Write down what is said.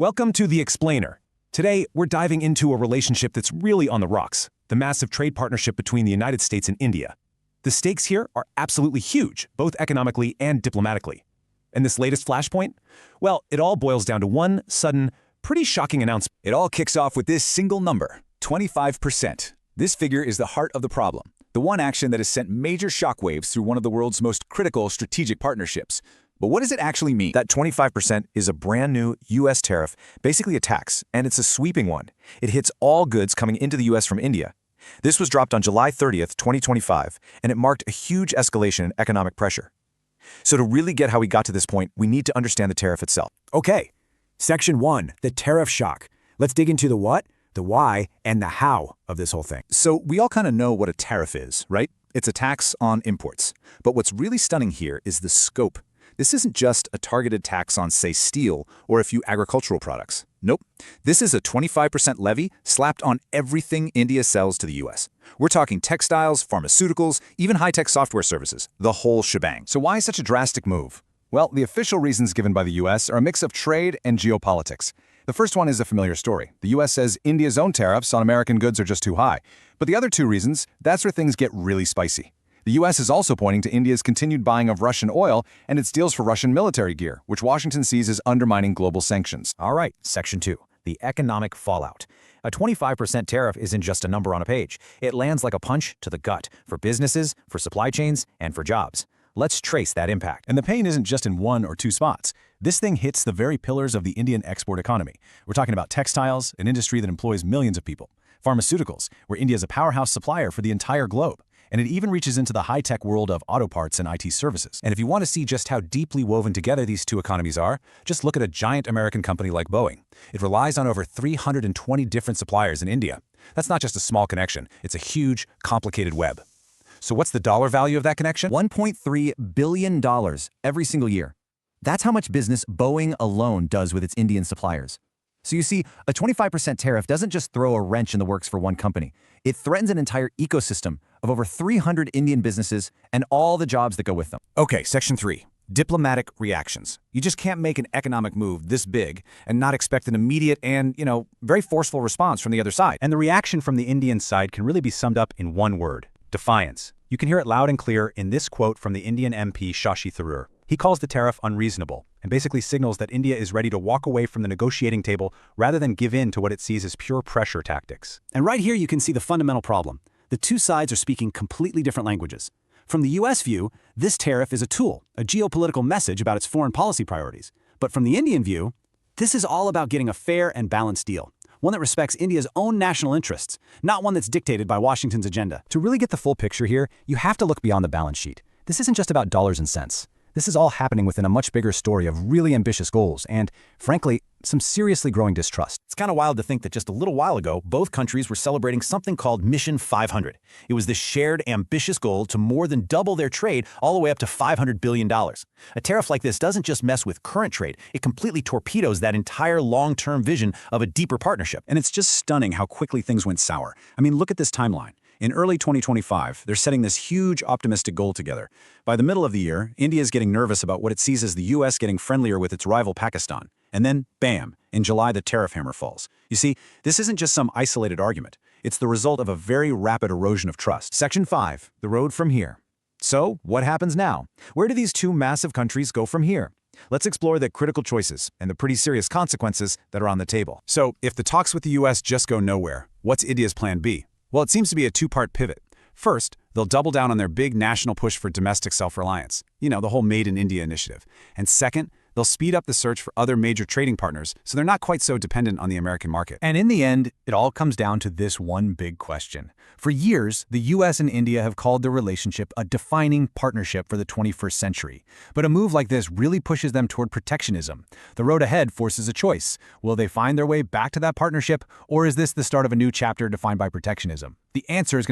Welcome to The Explainer. Today, we're diving into a relationship that's really on the rocks, the massive trade partnership between the United States and India. The stakes here are absolutely huge, both economically and diplomatically. And this latest flashpoint? Well, it all boils down to one sudden, pretty shocking announcement. It all kicks off with this single number, 25%. This figure is the heart of the problem, the one action that has sent major shockwaves through one of the world's most critical strategic partnerships. But what does it actually mean? That 25% is a brand new U.S. tariff, basically a tax, and it's a sweeping one. It hits all goods coming into the U.S. from India. This was dropped on July 30th, 2025, and it marked a huge escalation in economic pressure. So to really get how we got to this point, we need to understand the tariff itself. Okay, Section 1, the tariff shock. Let's dig into the what, the why, and the how of this whole thing. So we all kind of know what a tariff is, right? It's a tax on imports. But what's really stunning here is the scope. This isn't just a targeted tax on, say, steel or a few agricultural products. Nope. This is a 25% levy slapped on everything India sells to the U.S. We're talking textiles, pharmaceuticals, even high-tech software services, the whole shebang. So why such a drastic move? Well, the official reasons given by the U.S. are a mix of trade and geopolitics. The first one is a familiar story. The U.S. says India's own tariffs on American goods are just too high. But the other two reasons, that's where things get really spicy. The U.S. is also pointing to India's continued buying of Russian oil and its deals for Russian military gear, which Washington sees as undermining global sanctions. All right, Section 2, the economic fallout. A 25% tariff isn't just a number on a page. It lands like a punch to the gut for businesses, for supply chains, and for jobs. Let's trace that impact. And the pain isn't just in one or two spots. This thing hits the very pillars of the Indian export economy. We're talking about textiles, an industry that employs millions of people. Pharmaceuticals, where India is a powerhouse supplier for the entire globe. And it even reaches into the high-tech world of auto parts and IT services. And if you want to see just how deeply woven together these two economies are, just look at a giant American company like Boeing. It relies on over 320 different suppliers in India. That's not just a small connection, it's a huge, complicated web. So what's the dollar value of that connection? $1.3 billion every single year. That's how much business Boeing alone does with its Indian suppliers. So you see, a 25% tariff doesn't just throw a wrench in the works for one company. It threatens an entire ecosystem of over 300 Indian businesses and all the jobs that go with them. Okay, Section 3. Diplomatic reactions. You just can't make an economic move this big and not expect an immediate and, very forceful response from the other side. And the reaction from the Indian side can really be summed up in one word: defiance. You can hear it loud and clear in this quote from the Indian MP Shashi Tharoor. He calls the tariff unreasonable and basically signals that India is ready to walk away from the negotiating table rather than give in to what it sees as pure pressure tactics. And right here you can see the fundamental problem. The two sides are speaking completely different languages. From the U.S. view, this tariff is a tool, a geopolitical message about its foreign policy priorities. But from the Indian view, this is all about getting a fair and balanced deal, one that respects India's own national interests, not one that's dictated by Washington's agenda. To really get the full picture here, you have to look beyond the balance sheet. This isn't just about dollars and cents. This is all happening within a much bigger story of really ambitious goals and, frankly, some seriously growing distrust. It's kind of wild to think that just a little while ago, both countries were celebrating something called Mission 500. It was this shared, ambitious goal to more than double their trade all the way up to $500 billion. A tariff like this doesn't just mess with current trade, it completely torpedoes that entire long-term vision of a deeper partnership. And it's just stunning how quickly things went sour. I mean, look at this timeline. In early 2025, they're setting this huge optimistic goal together. By the middle of the year, India is getting nervous about what it sees as the U.S. getting friendlier with its rival Pakistan. And then, bam, in July the tariff hammer falls. You see, this isn't just some isolated argument. It's the result of a very rapid erosion of trust. Section 5, the road from here. So, what happens now? Where do these two massive countries go from here? Let's explore the critical choices and the pretty serious consequences that are on the table. So, if the talks with the U.S. just go nowhere, what's India's plan B? Well, it seems to be a two-part pivot. First, they'll double down on their big national push for domestic self-reliance, the whole Made in India initiative. And second, they'll speed up the search for other major trading partners so they're not quite so dependent on the American market. And in the end, it all comes down to this one big question. For years, the U.S. and India have called their relationship a defining partnership for the 21st century. But a move like this really pushes them toward protectionism. The road ahead forces a choice. Will they find their way back to that partnership, or is this the start of a new chapter defined by protectionism? The answer is going to